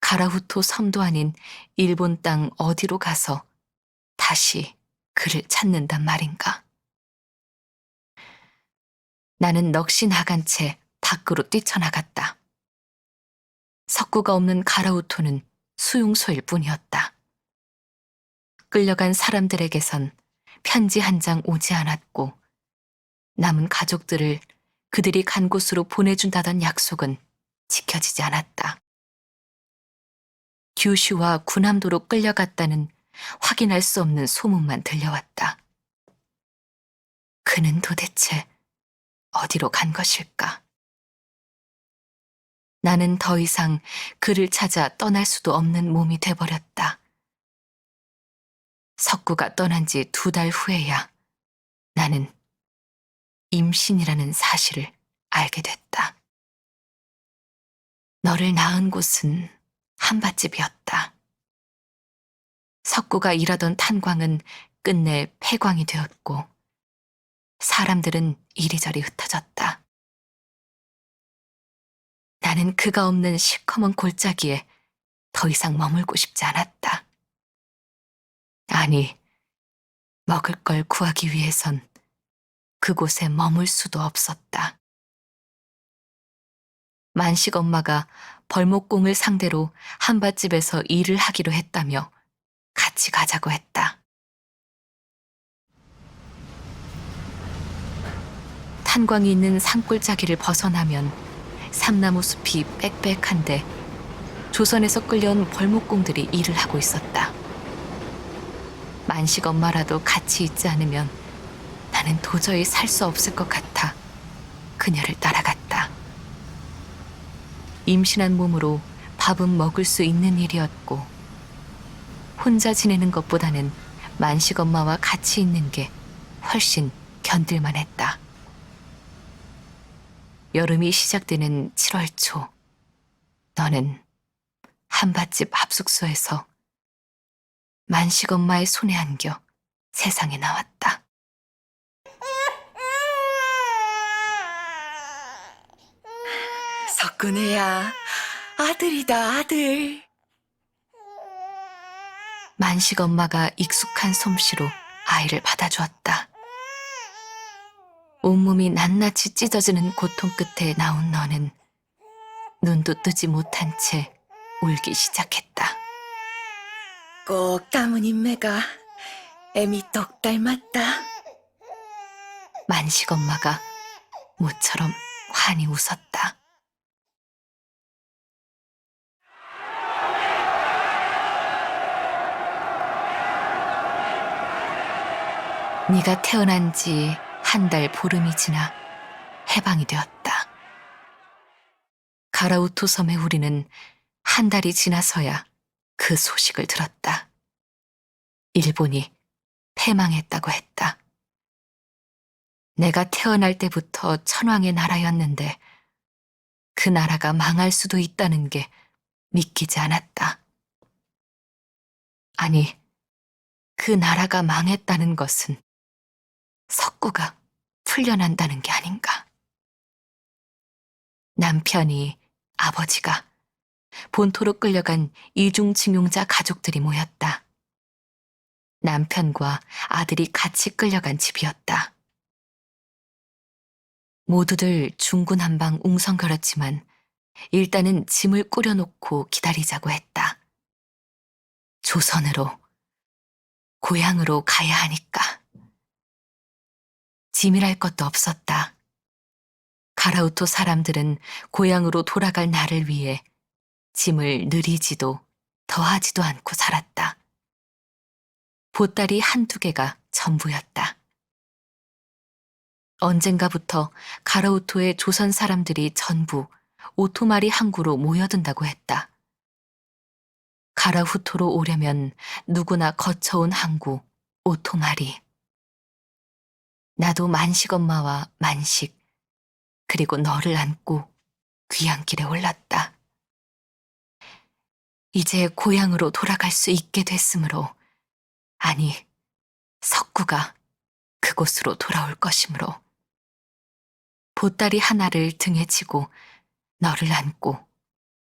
가라후토 섬도 아닌 일본 땅 어디로 가서 다시 그를 찾는단 말인가. 나는 넋이 나간 채 밖으로 뛰쳐나갔다. 석구가 없는 가라후토는 수용소일 뿐이었다. 끌려간 사람들에게선 편지 한 장 오지 않았고 남은 가족들을 그들이 간 곳으로 보내준다던 약속은 지켜지지 않았다. 규슈와 군함도로 끌려갔다는 확인할 수 없는 소문만 들려왔다. 그는 도대체 어디로 간 것일까? 나는 더 이상 그를 찾아 떠날 수도 없는 몸이 돼버렸다. 석구가 떠난 지 2달 후에야 나는 임신이라는 사실을 알게 됐다. 너를 낳은 곳은 한밭집이었다. 석구가 일하던 탄광은 끝내 폐광이 되었고 사람들은 이리저리 흩어졌다. 나는 그가 없는 시커먼 골짜기에 더 이상 머물고 싶지 않았다. 아니, 먹을 걸 구하기 위해선 그곳에 머물 수도 없었다. 만식 엄마가 벌목공을 상대로 한밭집에서 일을 하기로 했다며 같이 가자고 했다. 탄광이 있는 산골짜기를 벗어나면 삼나무 숲이 빽빽한데 조선에서 끌려온 벌목공들이 일을 하고 있었다. 만식 엄마라도 같이 있지 않으면 나는 도저히 살 수 없을 것 같아 그녀를 따라갔다. 임신한 몸으로 밥은 먹을 수 있는 일이었고 혼자 지내는 것보다는 만식 엄마와 같이 있는 게 훨씬 견딜만 했다. 여름이 시작되는 7월 초, 너는 한밭집 합숙소에서 만식 엄마의 손에 안겨 세상에 나왔다. 석근혜야, 아들이다, 아들. 만식 엄마가 익숙한 솜씨로 아이를 받아주었다. 온몸이 낱낱이 찢어지는 고통 끝에 나온 너는 눈도 뜨지 못한 채 울기 시작했다. 꼭 닮은 인매가 애미 똑 닮았다. 만식 엄마가 모처럼 환히 웃었다. 네가 태어난 지 1달 보름이 지나 해방이 되었다. 가라우토 섬의 우리는 1달이 지나서야 그 소식을 들었다. 일본이 패망했다고 했다. 내가 태어날 때부터 천황의 나라였는데 그 나라가 망할 수도 있다는 게 믿기지 않았다. 아니, 그 나라가 망했다는 것은 석구가 풀려난다는 게 아닌가. 남편이, 아버지가, 본토로 끌려간 이중징용자 가족들이 모였다. 남편과 아들이 같이 끌려간 집이었다. 모두들 중구난방 웅성거렸지만 일단은 짐을 꾸려놓고 기다리자고 했다. 조선으로, 고향으로 가야 하니까. 짐이랄 것도 없었다. 가라우토 사람들은 고향으로 돌아갈 나를 위해 짐을 느리지도 더하지도 않고 살았다. 보따리 1-2개가 전부였다. 언젠가부터 가라우토의 조선 사람들이 전부 오토마리 항구로 모여든다고 했다. 가라후토로 오려면 누구나 거쳐온 항구 오토마리. 나도 만식 엄마와 만식, 그리고 너를 안고 귀향길에 올랐다. 이제 고향으로 돌아갈 수 있게 됐으므로, 아니, 석구가 그곳으로 돌아올 것이므로. 보따리 하나를 등에 지고 너를 안고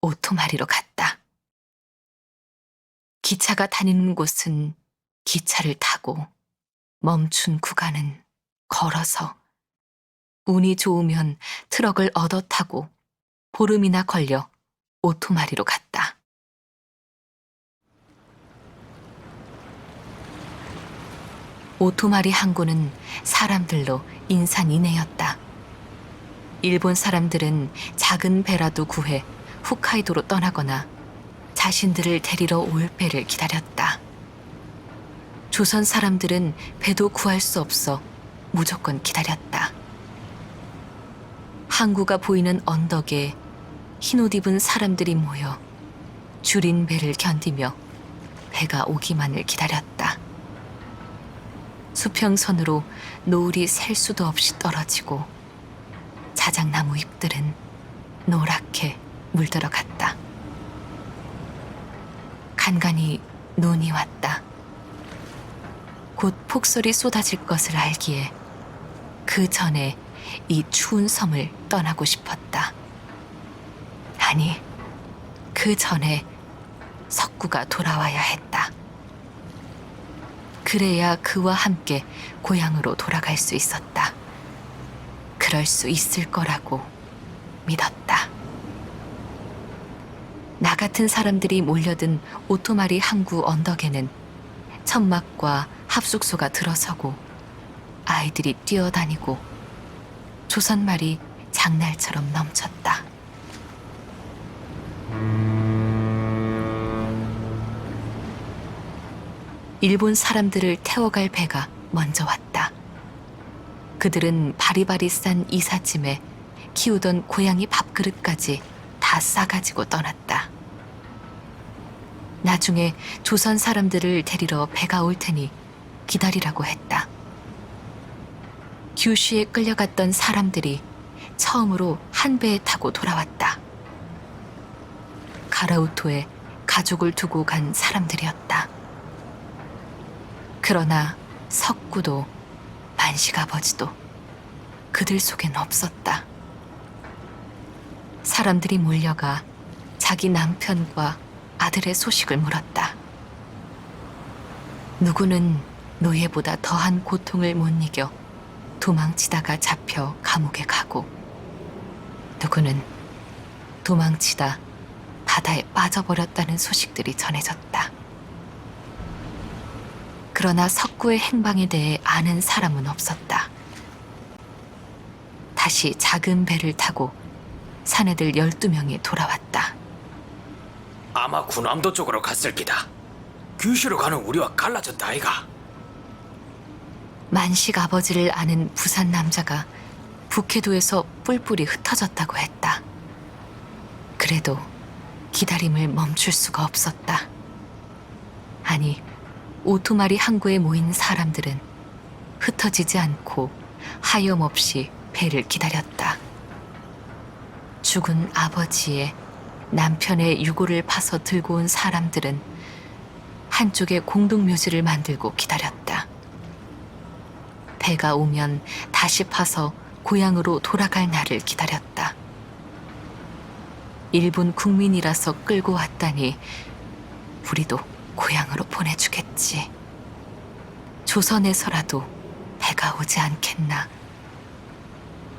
오토마리로 갔다. 기차가 다니는 곳은 기차를 타고, 멈춘 구간은 걸어서, 운이 좋으면 트럭을 얻어 타고 보름이나 걸려 오토마리로 갔다. 오토마리 항구는 사람들로 인산인해였다. 일본 사람들은 작은 배라도 구해 홋카이도로 떠나거나 자신들을 데리러 올 배를 기다렸다. 조선 사람들은 배도 구할 수 없어 무조건 기다렸다. 항구가 보이는 언덕에 흰옷 입은 사람들이 모여 줄인 배를 견디며 배가 오기만을 기다렸다. 수평선으로 노을이 셀 수도 없이 떨어지고 자작나무 잎들은 노랗게 물들어갔다. 간간히 눈이 왔다. 곧 폭설이 쏟아질 것을 알기에 그 전에 이 추운 섬을 떠나고 싶었다. 아니, 그 전에 석구가 돌아와야 했다. 그래야 그와 함께 고향으로 돌아갈 수 있었다. 그럴 수 있을 거라고 믿었다. 나 같은 사람들이 몰려든 오토마리 항구 언덕에는 천막과 합숙소가 들어서고 아이들이 뛰어다니고 조선말이 장날처럼 넘쳤다. 일본 사람들을 태워갈 배가 먼저 왔다. 그들은 바리바리 싼 이삿짐에 키우던 고양이 밥그릇까지 다 싸가지고 떠났다. 나중에 조선 사람들을 데리러 배가 올 테니 기다리라고 했다. 규슈에 끌려갔던 사람들이 처음으로 한 배에 타고 돌아왔다. 가라우토에 가족을 두고 간 사람들이었다. 그러나 석구도 만식 아버지도 그들 속엔 없었다. 사람들이 몰려가 자기 남편과 아들의 소식을 물었다. 누구는 노예보다 더한 고통을 못 이겨 도망치다가 잡혀 감옥에 가고, 누구는 도망치다 바다에 빠져버렸다는 소식들이 전해졌다. 그러나 석구의 행방에 대해 아는 사람은 없었다. 다시 작은 배를 타고 사내들 12명이 돌아왔다. 아마 군함도 쪽으로 갔을 기다. 규슈로 가는 우리와 갈라졌다 아이가. 만식 아버지를 아는 부산 남자가 북해도에서 뿔뿔이 흩어졌다고 했다. 그래도 기다림을 멈출 수가 없었다. 아니, 오토마리 항구에 모인 사람들은 흩어지지 않고 하염없이 배를 기다렸다. 죽은 아버지의 남편의 유골을 파서 들고 온 사람들은 한쪽에 공동묘지를 만들고 기다렸다. 배가 오면 다시 파서 고향으로 돌아갈 날을 기다렸다. 일본 국민이라서 끌고 왔다니 우리도 고향으로 보내주겠지. 조선에서라도 배가 오지 않겠나.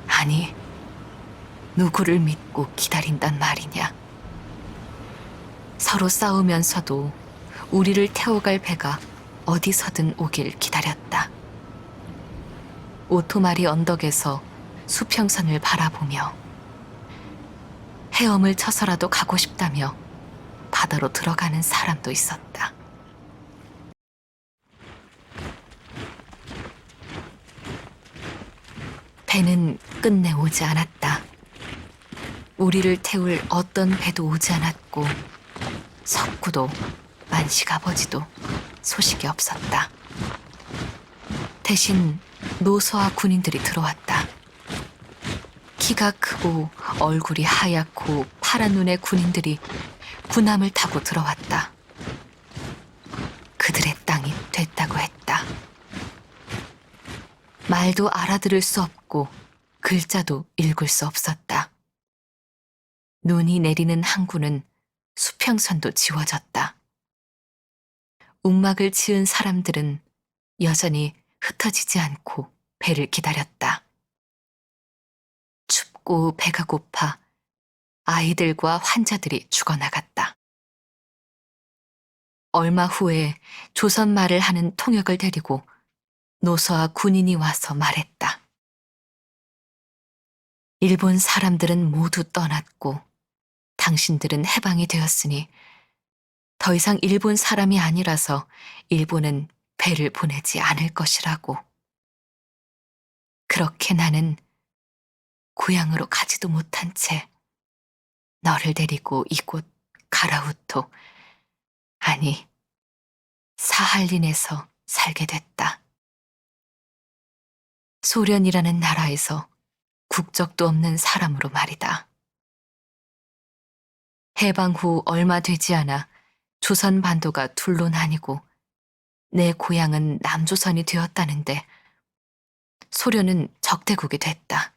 아니, 누구를 믿고 기다린단 말이냐. 서로 싸우면서도 우리를 태워갈 배가 어디서든 오길 기다렸다. 오토마리 언덕에서 수평선을 바라보며 헤엄을 쳐서라도 가고 싶다며 바다로 들어가는 사람도 있었다. 배는 끝내 오지 않았다. 우리를 태울 어떤 배도 오지 않았고 석구도 만식 아버지도 소식이 없었다. 대신 노소와 군인들이 들어왔다. 키가 크고 얼굴이 하얗고 파란 눈의 군인들이 군함을 타고 들어왔다. 그들의 땅이 됐다고 했다. 말도 알아들을 수 없고 글자도 읽을 수 없었다. 눈이 내리는 항구는 수평선도 지워졌다. 움막을 지은 사람들은 여전히 흩어지지 않고 배를 기다렸다. 춥고 배가 고파 아이들과 환자들이 죽어나갔다. 얼마 후에 조선말을 하는 통역을 데리고 노소와 군인이 와서 말했다. 일본 사람들은 모두 떠났고 당신들은 해방이 되었으니 더 이상 일본 사람이 아니라서 일본은 배를 보내지 않을 것이라고. 그렇게 나는 고향으로 가지도 못한 채 너를 데리고 이곳 가라우토, 아니 사할린에서 살게 됐다. 소련이라는 나라에서 국적도 없는 사람으로 말이다. 해방 후 얼마 되지 않아 조선 반도가 둘로 나뉘고 내 고향은 남조선이 되었다는데 소련은 적대국이 됐다.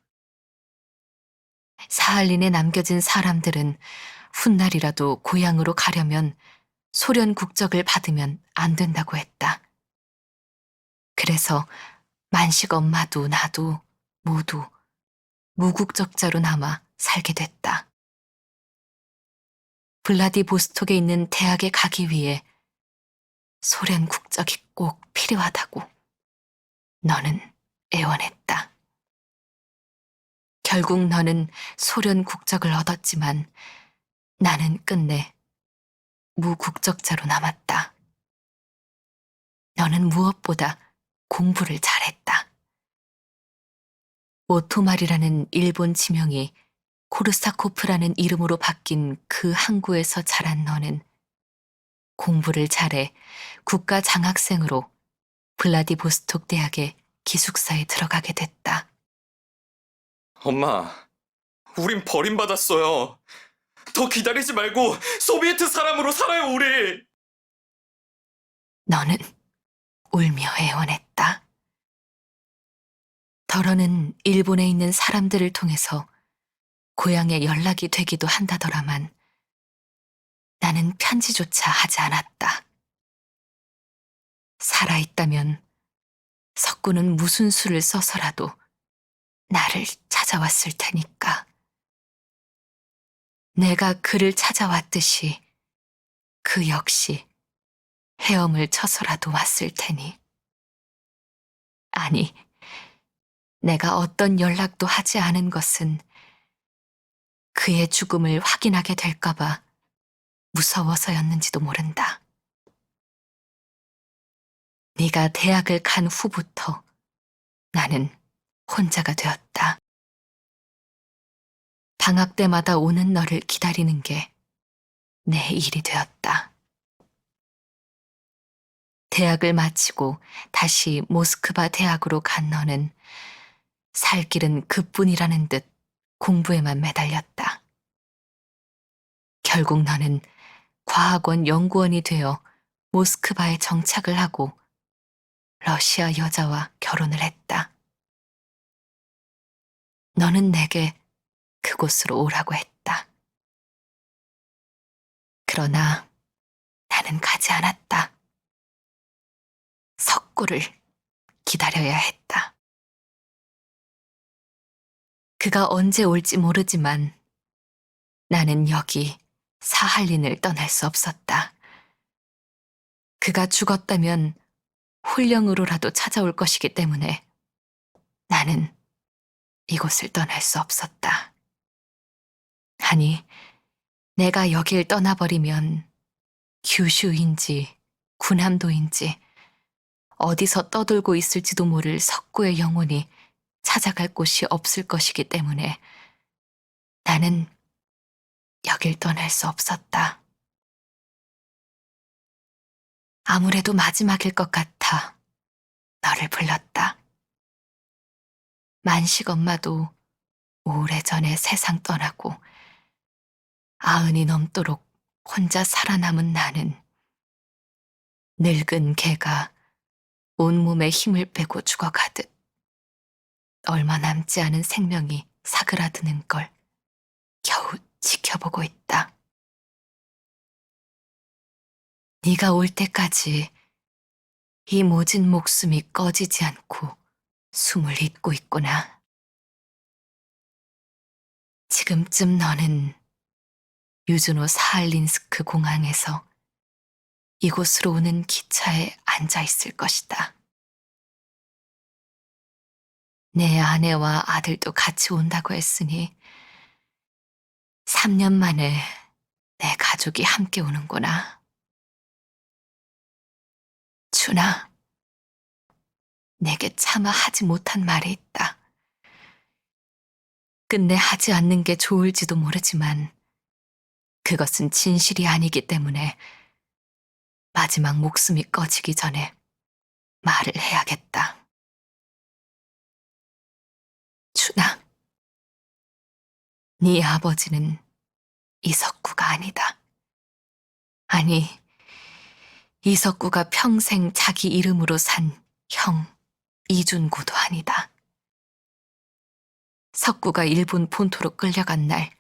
사할린에 남겨진 사람들은 훗날이라도 고향으로 가려면 소련 국적을 받으면 안 된다고 했다. 그래서 만식 엄마도 나도 모두 무국적자로 남아 살게 됐다. 블라디보스톡에 있는 대학에 가기 위해 소련 국적이 꼭 필요하다고 너는 애원했다. 결국 너는 소련 국적을 얻었지만 나는 끝내 무국적자로 남았다. 너는 무엇보다 공부를 잘했다. 오토말이라는 일본 지명이 코르사코프라는 이름으로 바뀐 그 항구에서 자란 너는 공부를 잘해 국가 장학생으로 블라디보스톡 대학의 기숙사에 들어가게 됐다. 엄마, 우린 버림받았어요. 더 기다리지 말고 소비에트 사람으로 살아요, 우리. 너는 울며 애원했다. 더러는 일본에 있는 사람들을 통해서 고향에 연락이 되기도 한다더라만 나는 편지조차 하지 않았다. 살아있다면 석구는 무슨 수를 써서라도 나를 찾아왔을 테니까. 내가 그를 찾아왔듯이 그 역시 헤엄을 쳐서라도 왔을 테니. 아니, 내가 어떤 연락도 하지 않은 것은 그의 죽음을 확인하게 될까봐 무서워서였는지도 모른다. 네가 대학을 간 후부터 나는 혼자가 되었다. 방학 때마다 오는 너를 기다리는 게 내 일이 되었다. 대학을 마치고 다시 모스크바 대학으로 간 너는 살 길은 그뿐이라는 듯 공부에만 매달렸다. 결국 너는 과학원 연구원이 되어 모스크바에 정착을 하고 러시아 여자와 결혼을 했다. 너는 내게 그곳으로 오라고 했다. 그러나 나는 가지 않았다. 석구를 기다려야 했다. 그가 언제 올지 모르지만 나는 여기 사할린을 떠날 수 없었다. 그가 죽었다면 훌령으로라도 찾아올 것이기 때문에 나는 이곳을 떠날 수 없었다. 아니, 내가 여길 떠나버리면 규슈인지 군함도인지 어디서 떠돌고 있을지도 모를 석구의 영혼이 찾아갈 곳이 없을 것이기 때문에 나는 여길 떠날 수 없었다. 아무래도 마지막일 것 같아 너를 불렀다. 만식 엄마도 오래전에 세상 떠나고 90이 넘도록 혼자 살아남은 나는 늙은 개가 온몸에 힘을 빼고 죽어가듯 얼마 남지 않은 생명이 사그라드는 걸 겨우 지켜보고 있다. 네가 올 때까지 이 모진 목숨이 꺼지지 않고 숨을 잇고 있구나. 지금쯤 너는 유즈노 사할린스크 공항에서 이곳으로 오는 기차에 앉아 있을 것이다. 내 아내와 아들도 같이 온다고 했으니 3년 만에 내 가족이 함께 오는구나. 준아, 내게 차마 하지 못한 말이 있다. 끝내 하지 않는 게 좋을지도 모르지만 그것은 진실이 아니기 때문에 마지막 목숨이 꺼지기 전에 말을 해야겠다. 준아, 네 아버지는 이석구가 아니다. 아니, 이석구가 평생 자기 이름으로 산 형 이준구도 아니다. 석구가 일본 본토로 끌려간 날,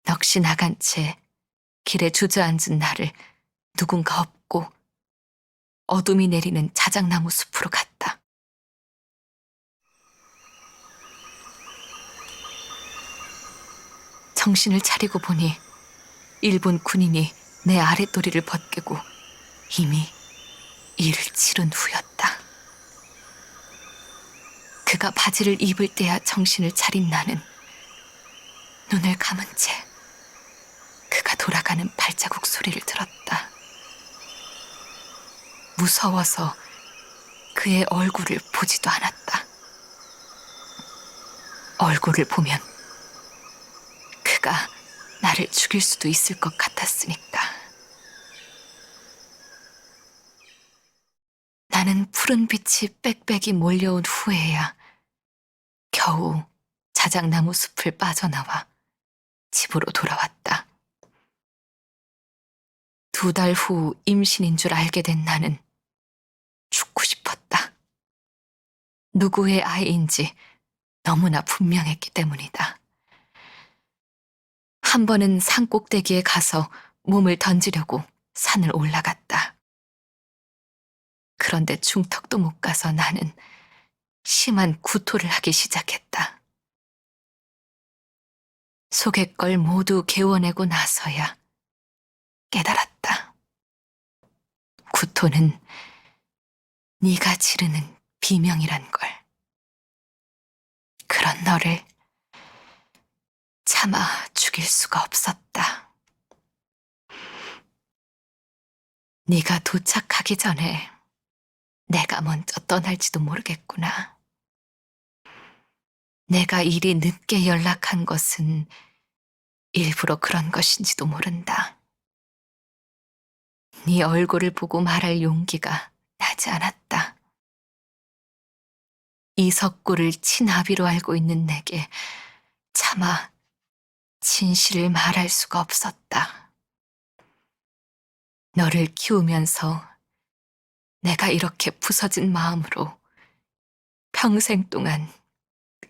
넋이 나간 채 길에 주저앉은 나를 누군가 업고 어둠이 내리는 자작나무 숲으로 갔다. 정신을 차리고 보니 일본 군인이 내 아랫도리를 벗기고 이미 이를 치른 후였다. 그가 바지를 입을 때야 정신을 차린 나는 눈을 감은 채 그가 돌아가는 발자국 소리를 들었다. 무서워서 그의 얼굴을 보지도 않았다. 얼굴을 보면 그가 나를 죽일 수도 있을 것 같았으니까. 나는 푸른 빛이 빽빽이 몰려온 후에야 겨우 자작나무 숲을 빠져나와 집으로 돌아왔다. 2달 후 임신인 줄 알게 된 나는 죽고 싶었다. 누구의 아이인지 너무나 분명했기 때문이다. 한 번은 산 꼭대기에 가서 몸을 던지려고 산을 올라갔다. 그런데 중턱도 못 가서 나는 심한 구토를 하기 시작했다. 속의 걸 모두 개워내고 나서야 깨달았다. 구토는 네가 지르는 비명이란 걸. 그런 너를 차마 죽일 수가 없었다. 네가 도착하기 전에 내가 먼저 떠날지도 모르겠구나. 내가 이리 늦게 연락한 것은 일부러 그런 것인지도 모른다. 네 얼굴을 보고 말할 용기가 나지 않았다. 이석구를 친아비로 알고 있는 내게 차마 진실을 말할 수가 없었다. 너를 키우면서 내가 이렇게 부서진 마음으로 평생 동안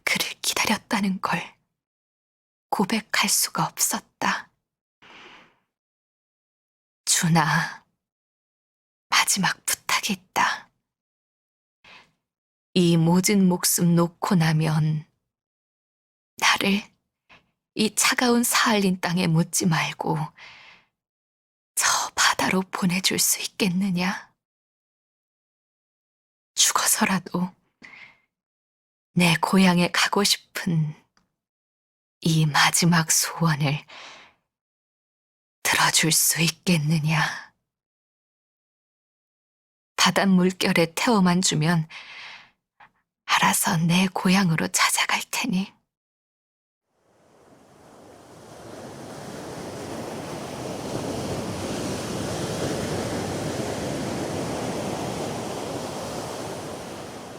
그를 기다렸다는 걸 고백할 수가 없었다. 준아, 마지막 부탁이 있다. 이 모진 목숨 놓고 나면 나를 이 차가운 사할린 땅에 묻지 말고 저 바다로 보내줄 수 있겠느냐? 죽어서라도 내 고향에 가고 싶은 이 마지막 소원을 들어줄 수 있겠느냐? 바닷물결에 태워만 주면 알아서 내 고향으로 찾아갈 테니.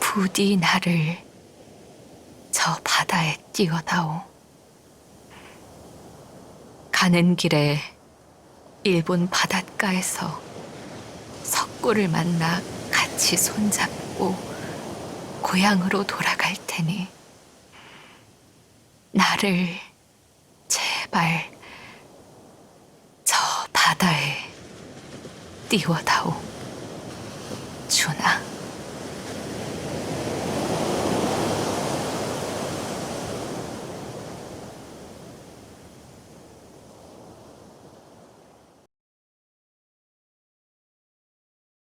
부디 나를 저 바다에 띄워다오. 가는 길에 일본 바닷가에서 석구를 만나 같이 손잡고 고향으로 돌아갈 테니 나를 제발 바다에 띄워다오. 준아.